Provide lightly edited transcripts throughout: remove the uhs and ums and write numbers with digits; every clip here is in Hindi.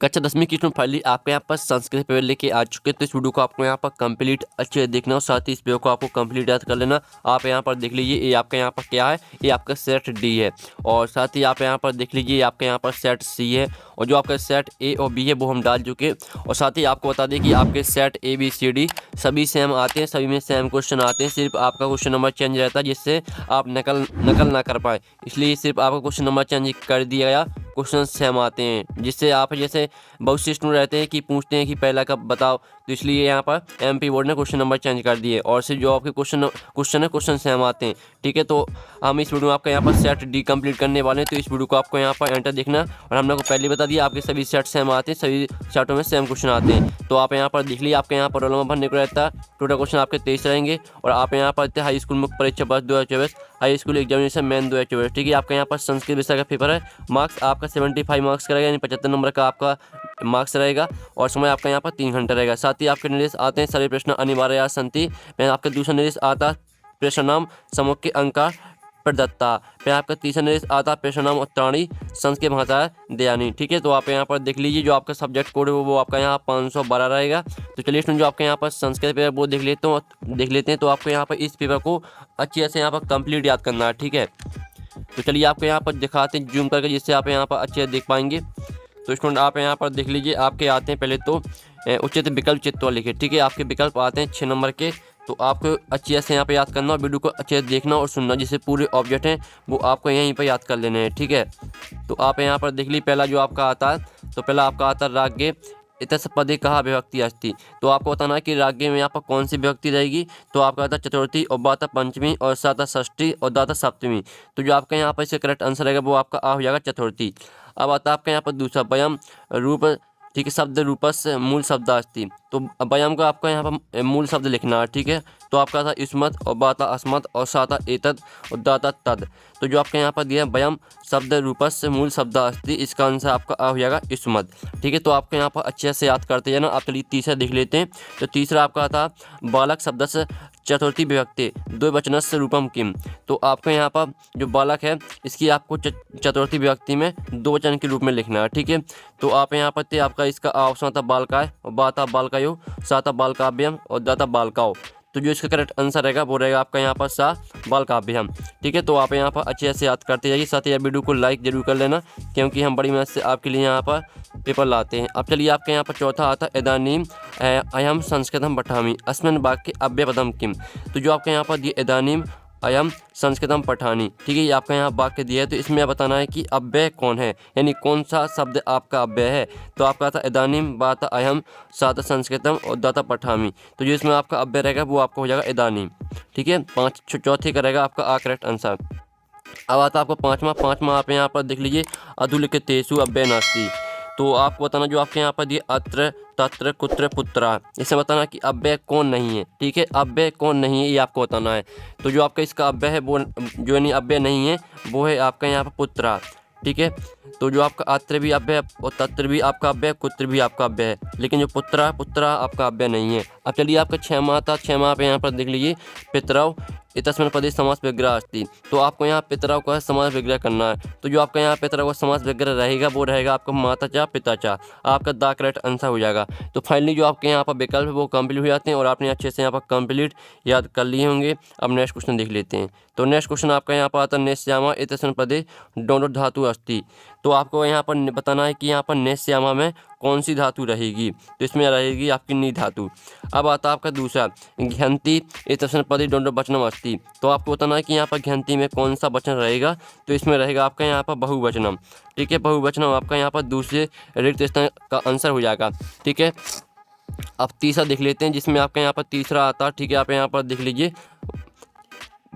कक्षा 10वीं की इसमें फाइनली आपके यहाँ पर संस्कृत पेपर लेके आ चुके हैं। तो इस वीडियो को आपको यहाँ पर कंप्लीट अच्छे से देखना और साथ ही इस वीडियो को आपको कंप्लीट याद कर लेना। आप यहाँ पर देख लीजिए ये आपका यहाँ पर क्या है, ये आपका सेट डी है और साथ ही आप यहाँ पर देख लीजिए आपके यहाँ पर सेट सी है और जो आपका सेट ए और बी है वो हम डाल चुके हैं। और साथ ही आपको बता दें कि आपके set A B C D सभी सेम आते हैं, सभी में सेम क्वेश्चन आते हैं, सिर्फ आपका क्वेश्चन नंबर चेंज रहता है जिससे आप नकल ना कर पाए, इसलिए सिर्फ आपका क्वेश्चन नंबर चेंज कर दिया गया। क्वेश्चन सेम आते हैं जिससे आप जैसे बहुत से स्टूडेंट रहते हैं कि पूछते हैं कि पहला कब बताओ, तो इसलिए यहाँ पर एमपी बोर्ड ने क्वेश्चन नंबर चेंज कर दिए और सिर्फ जो आपके क्वेश्चन सेम आते हैं। ठीक है, तो हम इस वीडियो में आपका यहाँ पर सेट डी कंप्लीट करने वाले हैं। तो इस वीडियो को आपको यहाँ पर एंटर देखना और हमने आपको पहले बता दिया आपके सभी सेट सेम आते हैं, सभी सेटों में सेम क्वेश्चन आते हैं। तो आप यहाँ पर देख लीजिए आपके यहाँ पर रोल नंबर भरने को रहता है, टोटल क्वेश्चन आपके 23 रहेंगे और आप यहाँ पर हाई स्कूल मुख्य परीक्षा वर्ष 2024 हाई स्कूल एग्जामिनेशन मेन 2024। ठीक है, आपका यहाँ पर संस्कृत विषय का पेपर है, मार्क्स आपका 75 मार्क्स का रहेगा, यानी 75 नंबर का आपका मार्क्स रहेगा और समय आपका यहाँ पर 3 घंटे रहेगा। साथ ही आपके निर्देश आते हैं सभी प्रश्न अनिवार्य या संति में आपका दूसरा निर्देश आता प्रश्न नाम समूह के अंका प्रदत्ता पे आपका तीसरा निर्देश आता प्रश्न नाम उत्तराणी संस्कृत भाषा दयानी। ठीक है, तो आप यहाँ पर देख लीजिए जो आपका सब्जेक्ट कोड है वो आपका यहाँ 512 रहेगा। तो चलिए स्टूडेंट जो आपके यहाँ पर संस्कृत पेपर वो देख लेते हैं। तो आपको यहाँ पर इस पेपर को अच्छे से यहाँ पर कंप्लीट याद करना है। ठीक है, तो चलिए आपको यहाँ पर दिखाते हैं जूम करके जिससे आप यहाँ पर अच्छे से देख पाएंगे। तो स्टूडेंट आप यहाँ पर देख लीजिए आपके आते हैं पहले तो उचित विकल्प चित्तवा लिखे। ठीक है, आपके विकल्प आते हैं 6 नंबर के, तो आपको अच्छे से यहाँ पे याद करना और वीडियो को अच्छे से देखना और सुनना, जिससे पूरे ऑब्जेक्ट हैं वो आपको यहीं पर याद कर लेने हैं। ठीक है, तो आप यहाँ पर देख लीजिए पहला जो आपका आता है, तो पहला आपका आता है राज्ञे इतस पदे कहा विभक्ति अस्ति। तो आपको बताना है कि राज्ञे में यहाँ पर कौन सी विभक्ति रहेगी। तो आपका आता चतुर्थी और बाता पंचमी और साता षष्ठी और दाता सप्तमी। तो जो आपका यहाँ पर इसका करेक्ट आंसर रहेगा वो आपका आ हो जाएगा चतुर्थी। अब आता है आपका यहाँ पर दूसरा वयम रूप। ठीक है, शब्द रूपस मूल शब्द अस्ति। तो वयम का आपका यहाँ पर मूल शब्द लिखना है। ठीक है, तो आपका था स्मत और बाता अस्मत और साता एतद और दाता तद। तो जो आपका यहाँ पर दिया वयम शब्द रूपस मूल शब्द अस्ति, इसका आंसर आपका आ हो जाएगा स्मत। ठीक है, तो आपके यहाँ पर अच्छे से याद करते जाना। आप चलिए तीसरा देख लेते हैं। तो तीसरा आपका था बालक शब्द से चतुर्थी विभक्ति द्विवचनस्य रूपम किम। तो आपको यहाँ पर जो बालक है इसकी आपको चतुर्थी विभक्ति में 2 वचन के रूप में लिखना है। ठीक है, तो आप यहाँ पर आपका इसका ऑप्शन था बालकाय और बाता बालकायो साता बालकाव्यम और दाता बालकाओ। तो जो इसका करेक्ट आंसर रहेगा वो रहेगा आपका यहाँ पर सा बालकाव्यम। ठीक है, तो आप यहाँ पर अच्छे से याद करते जाइए। साथ ही वीडियो को लाइक जरूर कर लेना क्योंकि हम बड़ी मेहनत से आपके लिए यहाँ पर पेपर लाते हैं। अब चलिए आपके यहाँ पर चौथा आता है इदानीम अयम संस्कृतम पठामि अस्मिन् वाक्ये अव्ययपदम किम। तो जो आपके यहाँ पर दिए इदानीम अयम संस्कृतम पठानी। ठीक है, ये आपका यहाँ वाक्य दिया है, तो इसमें बताना है कि अव्यय कौन है, यानी कौन सा शब्द आपका अव्यय है। तो आपका था इदानीम बाता अयम साता संस्कृतम और दाता पठामी। तो जो इसमें आपका अव्यय रहेगा वो आपका हो जाएगा इदानीम। ठीक है, चौथे का रहेगा आपका आ करेक्ट आंसर। अब आता आपका पाँचवा आप यहाँ पर देख लीजिए अधुलिखितेषु अव्यय नास्ति। तो आपको बताना जो आपके यहाँ पर दिए अत्र तत्र कुत्र पुत्रा, इसे बताना कि अव्यय कौन नहीं है। ठीक है, अव्यय कौन नहीं है ये आपको बताना है। तो जो आपका इसका अव्यय है वो जो यानी अव्यय नहीं है वो है आपका यहाँ पर पुत्रा। ठीक है, तो जो आपका अत्र भी अव्यय और तत्र भी आपका अव्यय कुत्र भी आपका अव्यय है, लेकिन जो पुत्रा आपका अव्यय नहीं है। अब चलिए आपका 6वां था, 6वां पे यहाँ पर देख लीजिए पितरव इतस्मिन् पदे समास विग्रह अस्ति। तो आपको यहाँ पितरव का समास विग्रह करना है। तो जो आपका यहाँ पितरव का समास विग्रह रहेगा वो रहेगा आपका माता चा पिता चा। आपका दा करेक्ट आंसर हो जाएगा। तो फाइनली जो आपके यहाँ पर विकल्प है वो कंप्लीट हो जाते हैं और आपने अच्छे से यहाँ पर कंप्लीट याद कर लिए होंगे। अब नेक्स्ट क्वेश्चन देख लेते हैं। तो नेक्स्ट क्वेश्चन आपका यहाँ पर आता है नेस्यामा इतस्मिन् पदे डोंडो धातु अस्ति। तो आपको यहाँ पर बताना है कि यहाँ पर नेस्यामा में कौन सी धातु रहेगी। तो इसमें रहेगी आपकी नी धातु। अब आता है आपका दूसरा घ्यंती इतस्मिन् पदे डोंडो वचनम अस्ति। तो आपको बताना है कि यहाँ पर घ्यंती में कौन सा वचन रहेगा। तो इसमें रहेगा आपका यहाँ पर बहुवचनम। ठीक है, बहुवचनम आपका यहाँ पर दूसरे रिक्त स्थान का आंसर हो जाएगा। ठीक है, अब तीसरा देख लेते हैं जिसमें आपका यहाँ पर तीसरा आता है। ठीक है, आप यहाँ पर देख लीजिए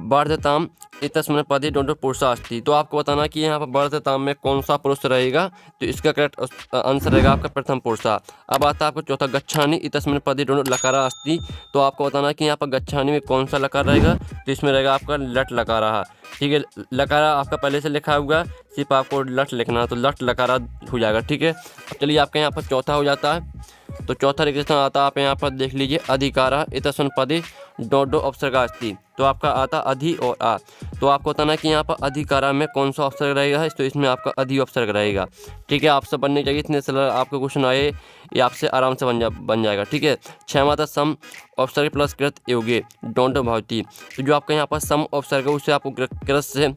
वर्धताम इतस्मिन् पदे डोंडो पुरुषा अस्ति। तो आपको बताना कि यहाँ पर वर्धताम में कौन सा पुरुष रहेगा। तो इसका करेक्ट आंसर रहेगा आपका प्रथम पुरुषा। अब आता है आपको चौथा गच्छानि इतस्मिन् पदे डोंडो लकारा अस्ति। तो आपको बताना कि यहाँ पर गच्छानि में कौन सा लकार रहेगा। तो इसमें रहेगा आपका लट लकारा। ठीक है, लकारा आपका पहले से लिखा हुआ, सिर्फ आपको लट लिखना है, तो लट लकारा हो जाएगा। ठीक है, अब चलिए आपका यहाँ पर चौथा हो जाता है। तो चौथा रिक्त स्थान आता है आप यहाँ पर देख लीजिए अधिकारा इतस्मिन् पदे डॉट डॉट उपसर्गा अस्ति, तो आपका आता अधि और आ। तो आपको बताना कि यहाँ पर अधिकारा में कौन सा उपसर्ग रहेगा, तो इसमें आपका अधि उपसर्ग रहेगा। ठीक है, आपसे बनने चाहिए इतने सरल आपके क्वेश्चन आए, ये आपसे आराम से बन जाएगा। ठीक है, 6 माता सम उपसर्ग प्लस कृत योगे डोंट भवती। तो जो आपका यहाँ पर सम उपसर्ग है उससे आपको कृत से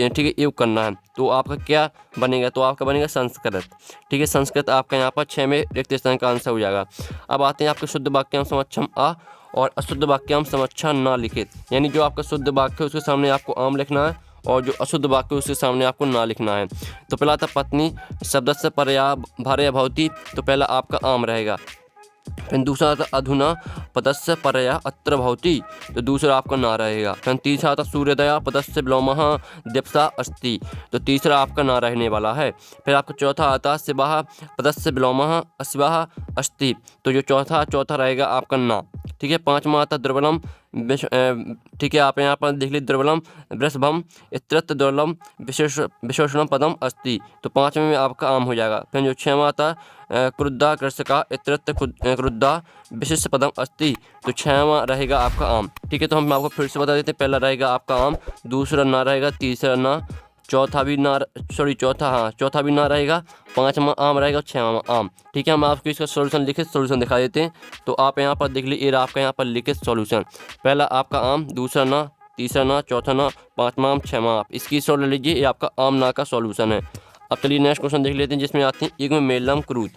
ठीक है योग करना है, तो आपका क्या बनेगा, तो आपका बनेगा संस्कृत। ठीक है, संस्कृत आपका यहाँ पर 6 में रिक्त स्थान का आंसर हो जाएगा। अब आते हैं आपके शुद्ध वाक्यांश समक्षम आ और अशुद्ध वाक्यांश समक्षा ना लिखित, यानी जो आपका शुद्ध वाक्य है उसके सामने आपको आम लिखना है और जो अशुद्ध वाक्य है उसके सामने आपको ना लिखना है। तो पहला था पत्नी शब्द से परया भार्या भवती, तो पहला आपका आम रहेगा। फिर दूसरा था अधुना पदस्य परया अत्र भवति, तो दूसरा आपका ना रहेगा। फिर तीसरा था सूर्योदया पदस्य विलोमः दिप्सा अस्ति, तो तीसरा आपका ना रहने वाला है। फिर आपका चौथा आता शिवः पदस्य विलोमः अशिवः अस्ति, तो जो चौथा रहेगा आपका ना। ठीक है, पाँचवा आता दुर्बलम ठीक है, आप यहाँ पर देख लीजिए दुर्बलम वृषभम इत्रत्र दुर्बलम विशेषणम पदम अस्ति, तो 5वें में आपका आम हो जाएगा। फिर जो 6वां आता क्रुद्धा कृषका इत्रत्र क्रुद्धा विशिष्ट पदम अस्ति, तो 6वां रहेगा आपका आम। ठीक है, तो हम आपको फिर से बता देते हैं, पहला रहेगा आपका आम, दूसरा ना रहेगा, तीसरा ना, चौथा भी ना रहेगा, 5वां आम रहेगा, 6वां आम। ठीक है, हम आपको इसका सॉल्यूशन लिखित सॉल्यूशन दिखा देते हैं। तो आप यहाँ पर देख लीजिए, आपका यहाँ पर लिखित सॉल्यूशन, पहला आपका आम, दूसरा ना, तीसरा ना, चौथा ना, 5वां आम, 6वां आप, इसकी सॉल्व लीजिए, ये आपका आम ना का सॉल्यूशन है। अब चलिए नेक्स्ट क्वेश्चन देख लेते हैं, जिसमें आती हैं युग्म मेलम क्रूत,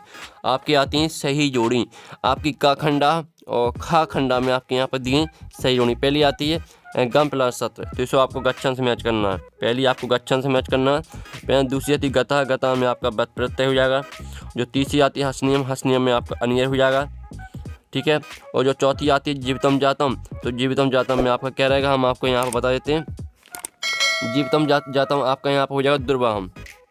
आपकी आती हैं सही जोड़ी। आपकी का खंडा और खा खंडा में आपके यहाँ पर दिए सही जोड़ी। पहली आती है गम प्लस सत्र, तो इसको आपको गच्छन से मैच करना है, पहली आपको गच्छन से मैच करना है। फिर दूसरी आती है गता में आपका बत प्रत्यय हो जाएगा। जो तीसरी आती है हसनियम में आपका अनियर हो जाएगा। ठीक है, और जो चौथी आती है जीवितम जातम, तो जीवितम जातम में आपका क्या रहेगा, हम आपको यहाँ पर बता देते हैं। जीवितम जातम आपका यहाँ पर हो जाएगा दुर्वाहम।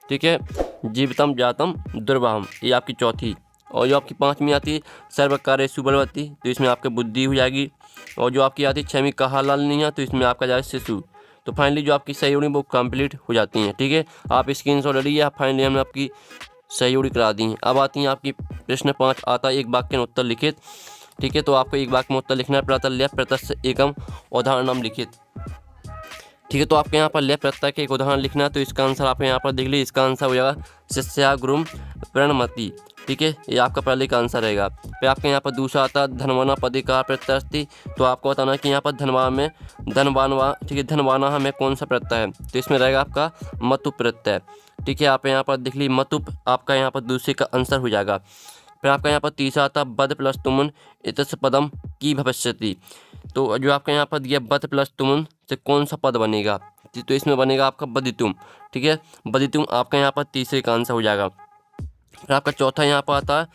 ठीक है, जीवितम जातम दुर्वाहम, ये आपकी चौथी। और जो आपकी 5वीं आती है सर्वकार्येषु बलवती, तो इसमें आपकी बुद्धि हो जाएगी। और जो आपकी आती है 6वीं कहा लाल नहीं है, तो इसमें आपका जाएगा शिशु। तो फाइनली जो आपकी सही जोड़ी वो कंप्लीट हो जाती हैं। ठीक है, आप स्क्रीनशॉट ले लीजिए, फाइनली हमने आपकी सही जोड़ी करा दी है। अब आती हैं आपकी प्रश्न 5 आता है एक वाक्य में उत्तर लिखित। ठीक है, तो आपको एक वाक्य में उत्तर लिखना है, प्रातल्य प्रत्यय एकम उदाहरणम लिखित। ठीक है, तो आपके यहाँ पर ले प्रत्यय के एक उदाहरण लिखना है, तो इसका आंसर आप यहाँ पर देख लीजिए, इसका आंसर हो जाएगा शिष्या गुरुम प्रणमति। ठीक है, ये आपका पहले का आंसर रहेगा। फिर आपके यहाँ पर दूसरा आता है धनवाना पदिकार प्रत्यय अस्ति, तो आपको बताना है कि यहाँ पर धनवा में धनवानवा, ठीक है, धनवाना में कौन सा प्रत्यय है, तो इसमें रहेगा आपका मतु प्रत्यय। ठीक है, आप यहाँ पर देख लीजिए मतुप आपका यहाँ पर दूसरे का आंसर हो जाएगा। फिर आपका यहाँ पर तीसरा आता है बद प्लस तुमन इतस पदम की भविष्यति, तो जो आपका यहाँ पर दिया बद प्लस तुमन से कौन सा पद बनेगा, तो इसमें बनेगा आपका बदितुम। ठीक है, बदितुम आपका यहाँ पर तीसरे का आंसर हो जाएगा। फिर आपका चौथा यहाँ पर आता है,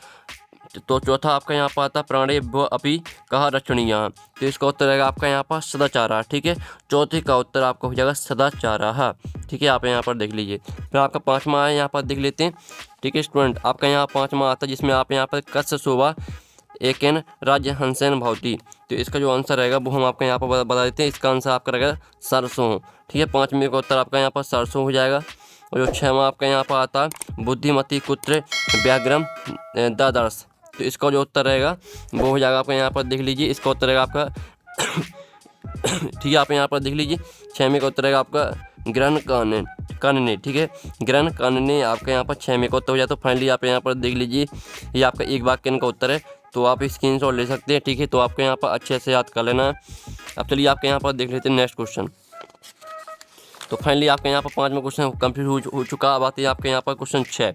तो चौथा आपका यहाँ पर आता है प्राणे भ्यो अपि कहा रक्षणीय, तो इसका उत्तर रहेगा आपका यहाँ पर सदाचारा। ठीक है, चौथे का उत्तर आपका हो जाएगा सदाचारा। ठीक है, आप यहाँ पर देख लीजिए। फिर आपका 5वां है, यहाँ पर देख लेते हैं। ठीक है स्टूडेंट, आपका यहाँ 5वां आता है, जिसमें आप यहाँ पर कस्य शोभा एकेन राज्य हंसेन भवती, तो इसका जो आंसर रहेगा वो हम आपका यहाँ पर बता देते हैं। इसका आंसर आपका रहेगा सरसों। ठीक है, 5वें का उत्तर आपका यहाँ पर सरसों हो जाएगा। और जो 6वां आपका यहाँ पर आता है बुद्धिमती कुत्र व्याघ्रम दादर्श, तो इसका जो उत्तर रहेगा वो हो जाएगा आपका यहाँ पर देख लीजिए, इसका उत्तर रहेगा आपका ठीक है, आप यहाँ पर देख लीजिए 6वें का उत्तर रहेगा आपका ग्रहण कानने। ठीक है, ग्रहण कानने आपका यहाँ पर 6वें का उत्तर हो जाता है। तो फाइनली आप यहाँ पर देख लीजिए, ये आपका एक वाक्य का उत्तर है, तो आप स्क्रीनशॉट ले सकते हैं। ठीक है, तो आपको यहाँ पर अच्छे से याद कर लेना है। अब चलिए आपके यहाँ पर देख लेते हैं नेक्स्ट क्वेश्चन। तो फाइनली आपके यहाँ पर 5वां क्वेश्चन कंप्लीट हो चुका। अब आते हैं आपके यहाँ पर क्वेश्चन 6।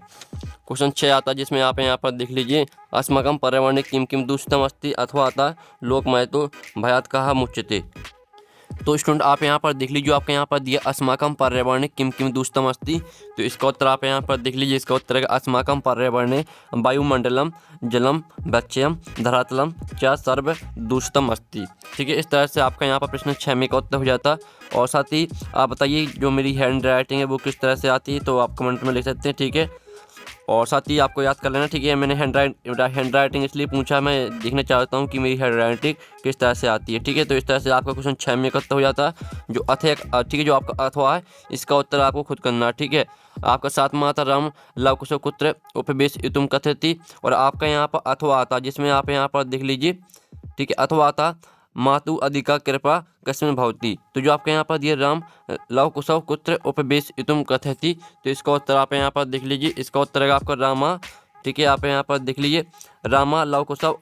क्वेश्चन 6 आता है, जिसमें आप यहाँ पर देख लीजिए अस्माकं पर्यावरणे किं किं दूषितम अस्ति, अथवा आता है लोकमयतो भयात् कहा मुच्यते। तो स्टूडेंट आप यहाँ पर देख लीजिए, आपके यहाँ पर दिया अस्माकं पर्यावरणे किं किं दूषितम अस्ति, तो इसका उत्तर आप यहाँ पर देख लीजिए, इसका उत्तर है अस्माकं पर्यावरणे वायुमंडलम जलम वक्ष्यम धरातलम च सर्व दूषितम अस्ति। ठीक है, इस तरह से आपका यहाँ पर प्रश्न 6 का उत्तर हो जाता। और साथ ही आप बताइए जो मेरी हैंड राइटिंग है वो किस तरह से आती है, तो आप कमेंट में लिख सकते हैं। ठीक है, और साथ ही आपको याद कर लेना। ठीक है, मैंने हैंड राइटिंग इसलिए पूछा, मैं देखना चाहता हूँ कि मेरी हैंड राइटिंग किस तरह से आती है। ठीक है, तो इस तरह से आपका क्वेश्चन 6 में उत्तर हो जाता है। जो ठीक है, जो आपका अथवा है इसका उत्तर आपको खुद करना है। ठीक है, आपका 7वां आता राम लवकुश कुत्र उपवेश तुम कथयति, और आपका यहाँ पर अथवा आता, जिसमें आप यहाँ पर देख लीजिए। ठीक है, अथवा आता मातु अधिका कृपा कस्मिन् भवति। तो जो आपके यहाँ पर दिए राम लव कुशव कुत्र उपवेशयितुं कथयति, तो इसका उत्तर आप यहाँ पर देख लीजिए। इसका उत्तर है आपका रामा। ठीक है, आप यहाँ पर देख लीजिए रामा लव कुशव,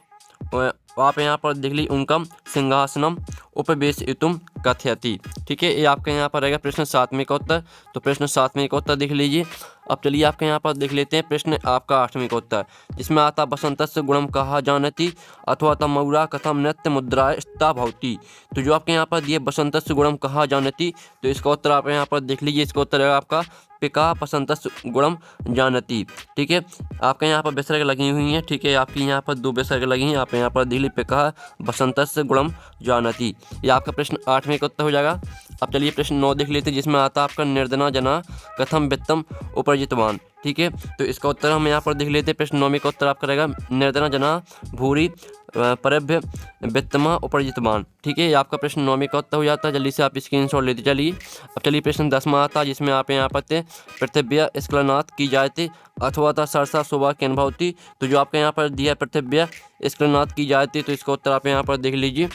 आप यहाँ पर देख लीजिए उनकम सिंहासनम उपवेशयितुं कथयति। ठीक है, ये आपके यहाँ पर रहेगा प्रश्न 7वें का उत्तर। तो प्रश्न 7वें का उत्तर देख लीजिए। अब चलिए आपके यहाँ पर देख लेते हैं प्रश्न आपका 8वें का उत्तर, जिसमें आता बसंतस्य गुणम कहा जानति अथवा तमौरा कथम नृत्य मुद्रा स्था भवति। तो जो आपके यहाँ पर दिए बसंतस्य गुणम कहा जानति, तो इसका उत्तर आप यहाँ पर देख लीजिए। इसका उत्तर है आपका पिका बसंतस्य गुणम जानति। ठीक है, आपके यहाँ पर विसर्ग लगी हुई हैं। ठीक है, आपकी यहाँ पर 2 विसर्ग लगी हैं। आप यहाँ पर देख लीजिए पिका बसंतस्य गुणम जानति। ये आपका प्रश्न 8वें का उत्तर हो जाएगा। अब चलिए प्रश्न 9 देख लेते हैं, जिसमें आता आपका निर्धना जना कथम वित्तम उपार्जितवान। ठीक है, तो इसका उत्तर हम यहाँ पर देख लेते हैं। प्रश्न 9 का उत्तर आपका रहेगा निर्धना जना भूरी परभ्य वित्तमा उपार्जितवान। ठीक है, ये आपका प्रश्न 9 का उत्तर हो जाता है। जल्दी से आप स्क्रीनशॉट लेते चलिए। अब चलिए प्रश्न 10वां आता है, जिसमें आप यहाँ पर पृथिव्या स्खलनात् की जायते अथवा था सरसा शोभा केन भवति। तो जो आपके यहाँ पर दिया पृथिव्या स्खलनात् की जायते, तो इसका उत्तर आप यहाँ पर देख लीजिए।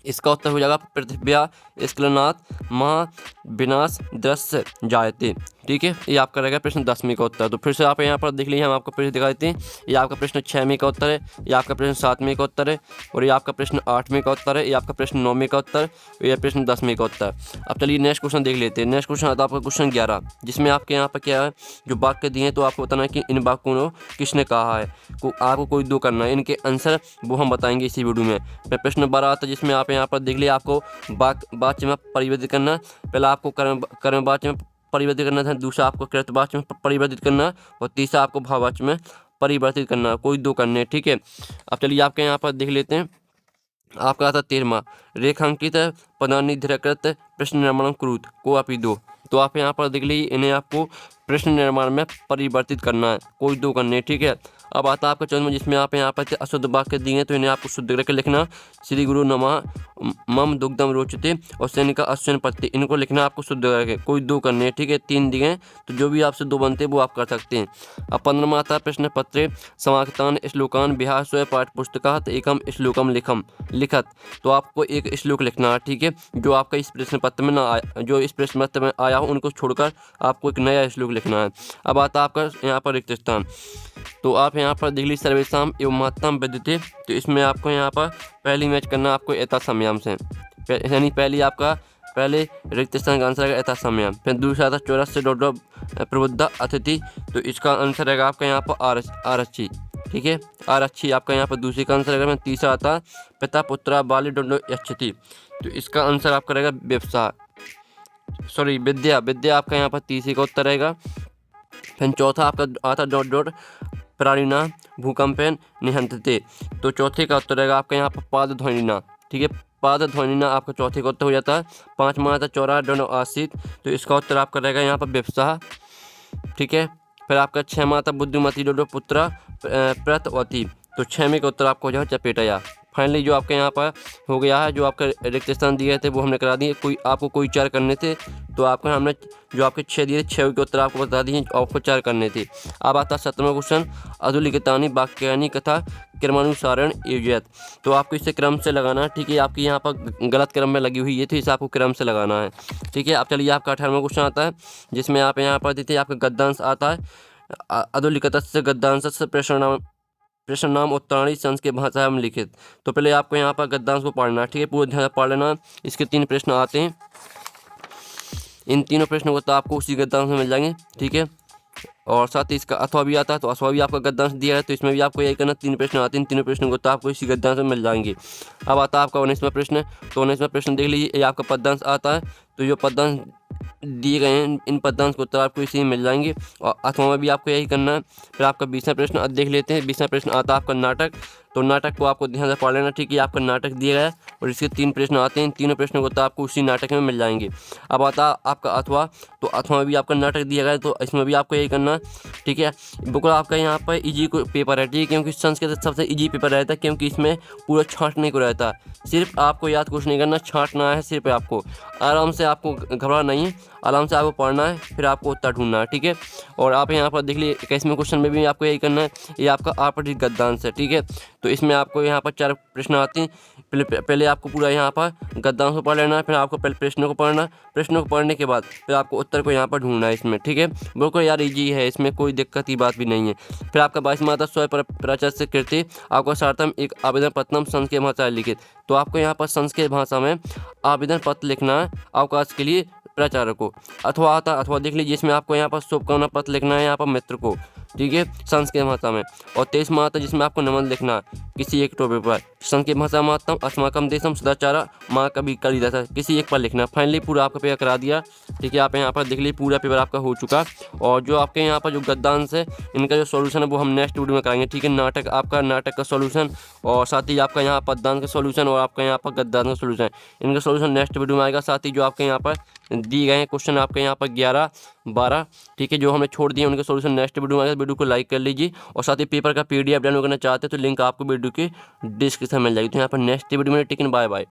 इसका उत्तर हो जाएगा पृथिव्या स्खलनात् महाविनाश दृश्य जायते। ठीक है, ये आपका रहेगा प्रश्न 10वें का उत्तर। तो फिर से आप यहाँ पर देख लीजिए, हम आपको प्रश्न दिखा देते हैं। ये आपका प्रश्न 6वें का उत्तर है, ये आपका प्रश्न 7वें का उत्तर है, और ये आपका प्रश्न 8वें का उत्तर है, ये आपका प्रश्न 9वें का उत्तर, और ये प्रश्न 10वें का उत्तर। अब चलिए नेक्स्ट क्वेश्चन देख लेते हैं। नेक्स्ट क्वेश्चन आता है आपका क्वेश्चन 11, जिसमें आपके यहाँ पर क्या है, जो वाक्य दिए हैं तो आपको बताना है कि इन वाक्यों को किसने कहा है। आपको कोई 2 करना है, इनके आंसर वो हम बताएंगे इसी वीडियो में। फिर प्रश्न 12 आता है, जिसमें आप यहाँ पर देख लीजिए, आपको वाक्य में परिवर्तित करना। पहला आपको कर्म वाच्य में परिवर्तित करना था, दूसरा आपको कृतवाच्य में परिवर्तित करना, और तीसरा आपको भाववाच्य में परिवर्तित करना। कोई 2 करने। ठीक है, अब चलिए आपके यहाँ पर देख लेते हैं। आपका आता 13वां रेखांकित पदानि धीरकृत प्रश्न निर्माण कुरुत को अपि 2। तो आप यहाँ पर देख लीजिए, इन्हें आपको प्रश्न निर्माण में परिवर्तित करना है, कोई 2 करने। ठीक है, अब आता है आपका 14वां, जिसमें आप यहाँ पर अशुद्ध वाक्य दिए हैं, तो इन्हें आपको शुद्ध करके लिखना। श्री गुरु नमः मम दुग्धम रोचते और सैनिका अश्विन पत्ते, इनको लिखना आपको शुद्ध करके, कोई 2 करने। ठीक है, 3 दिए हैं, तो जो भी आपसे 2 बनते हैं वो आप कर सकते हैं। अब 15वां आता है प्रश्न पत्रे समागतान श्लोकान बिहार स्वयं पाठ पुस्तकात एकम श्लोकम लिखत। तो आपको एक श्लोक लिखना है। ठीक है, जो आपका इस प्रश्न पत्र में ना आया, जो इस प्रश्न पत्र में आया हो उनको छोड़कर आपको एक नया श्लोक लिखना है। अब आता है आपका यहाँ पर रिक्त स्थान। तो आप यहाँ पर देख लीजिए सर्वेशाम एवं महत्तम विद्युते। तो इसमें आपको यहाँ पर पहली मैच करना आपको यथा समयाम से, यानी पहले रिक्त स्थान का आंसर रहेगा यथा समयाम। फिर दूसरा था चौरस प्रबुद्ध अतिथि, तो इसका आंसर रहेगा आपका यहाँ पर आरक्षी। ठीक है, आरक्षी आपका यहाँ पर दूसरे का आंसर रहेगा। तीसरा आता पिता पुत्रा बाली डोडो यक्षति, तो इसका आंसर आपका रहेगा विद्या आपका यहाँ पर तीसरे का उत्तर रहेगा। फिर चौथा आपका आता डॉट प्राणिना भूकंपेन निहंतते, तो चौथे का उत्तर रहेगा आपका यहाँ पर पाद ध्वनिना। ठीक है, पाद ध्वनिना आपका चौथे का उत्तर हो जाता है। 5वां आता चौरा डोनो आसित, तो इसका उत्तर आपका रहेगा यहाँ पर व्यवसाय। ठीक है, फिर आपका 6वां आता बुद्धिमती डोडो पुत्रा प्रतवती, तो 6वें का उत्तर आपको हो जाएगा चपेटया। फाइनली जो आपके यहाँ पर हो गया है, जो आपका रिक्त स्थान दिए थे वो हमने करा दिए। आपको कोई 4 करने थे, तो आपको हमने जो आपके 6 दिए 6 के उत्तर आपको बता दिए, आपको 4 करने थे। अब आता 7वां क्वेश्चन अधुलिखितानि वाक्यानि कथा क्रमानुसारण योजयत, तो आपको इसे क्रम से लगाना है। ठीक है, आपकी यहाँ पर गलत क्रम में लगी हुई है, तो इसे आपको क्रम से लगाना है। ठीक है, अब चलिए आपका 18वां क्वेश्चन आता है, जिसमें आप यहाँ पर देते हैं आपका गद्यांश आता है अधुलिखितस्य गद्यांशस्य प्रश्न नाम उत्तराणी संस्कृत भाषा में लिखित। तो पहले आपको यहाँ पर गद्यांश को पढ़ना है। ठीक है, पूरे ध्यान से पढ़ लेना। इसके 3 प्रश्न आते हैं, इन तीनों प्रश्नों को तो आपको उसी गद्यांश में मिल जाएंगे। ठीक है, और साथ ही इसका अथवा भी आता है, तो अथवा भी आपका गद्यांश दिया है, तो इसमें भी आपको यही करना। 3 प्रश्न आते हैं, इन तीनों प्रश्नों को तो आपको इसी गद्यांश में मिल जाएंगे। अब आता है आपका 19वां प्रश्न, तो 19वां प्रश्न देख लीजिए, ये आपका पद्यांश आता है, तो जो पद्यांश दिए गए हैं इन पद्यांश को उत्तर आपको इसी में मिल जाएंगे, और अथवा में भी आपको यही करना है। फिर आपका 20वां प्रश्न देख लेते हैं। 20वां प्रश्न आता है आपका नाटक, तो नाटक को आपको ध्यान से पढ़ लेना। ठीक है, आपका नाटक दिया गया है और इसके 3 प्रश्न आते हैं, इन तीनों प्रश्नों को तो आपको उसी नाटक में मिल जाएंगे। अब आता आपका अथवा, तो अथवा में भी आपका नाटक दिया गया है, तो इसमें भी आपको यही करना है। ठीक है, बिल्कुल आपका यहाँ पर इजी पेपर है। ठीक है, क्योंकि संस्कृत सबसे इजी पेपर रहता है, क्योंकि इसमें पूरा छांटने को रहता है। सिर्फ आपको याद कुछ नहीं करना, छांटना है सिर्फ। आपको आराम से, आपको घबराना नहीं है, आराम से आपको पढ़ना है, फिर आपको उत्तर ढूंढना है, ठीक है। और आप यहाँ पर देख लीजिए 21वें क्वेश्चन में भी आपको यही करना है। ये आपका आपराधिक गद्यांश है, ठीक है। तो इसमें आपको यहाँ पर 4 प्रश्न आते हैं। पहले आपको पूरा यहाँ पर गद्यांश को पढ़ लेना है, फिर आपको पहले प्रश्न को पढ़ना है, प्रश्न को पढ़ने के बाद फिर आपको उत्तर को यहाँ पर ढूंढना है इसमें, ठीक है। बिल्कुल यार इजी है, इसमें कोई दिक्कत की बात भी नहीं है। फिर आपका 22 माता स्वयं प्रचलित कृति आपको सार्थम एक आवेदन पत्रम संस्कृत भाषा लिखित। तो आपको यहाँ पर संस्कृत भाषा में आवेदन पत्र लिखना है अवकाश के लिए प्राचार्य को, अथवा देख लीजिए इसमें आपको यहाँ पर शुभकामना पत्र लिखना है यहाँ पर मित्र को, ठीक है, संस्कृत भाषा में। और 23 माता जिसमें आपको निबंध लिखना है किसी एक टॉपिक पर, संस्कृत भाषा मातम अस्माकम देशम सदाचारा माँ कभी कलिदासा, किसी एक पर लिखना। फाइनली पूरा आपका पेपर करा दिया, ठीक है। आप यहाँ पर देख लीजिए पूरा पेपर आपका हो चुका। और जो आपके यहाँ पर जो गद्यांश है इनका जो सॉल्यूशन है वो हम नेक्स्ट वीडियो में कराएंगे, ठीक है। नाटक का सॉल्यूशन और साथ ही आपका यहाँ पद्यांश का सॉल्यूशन और आपका यहाँ पर गद्यांश का सॉल्यूशन, इनका सॉल्यूशन नेक्स्ट वीडियो में आएगा। साथ ही जो आपके यहाँ पर दिए गए हैं क्वेश्चन आपके यहाँ पर 11, 12, ठीक है, जो हमने छोड़ दिए उनके सॉल्यूशन नेक्स्ट वीडियो में आएगा। वीडियो को लाइक कर लीजिए और साथ ही पेपर का PDF डाउनलोड करना चाहते हैं तो लिंक आपको वीडियो के डिस्क्रिप्शन में मिल जाएगी। तो यहाँ पर नेक्स्ट वीडियो में टेकन बाय बाय।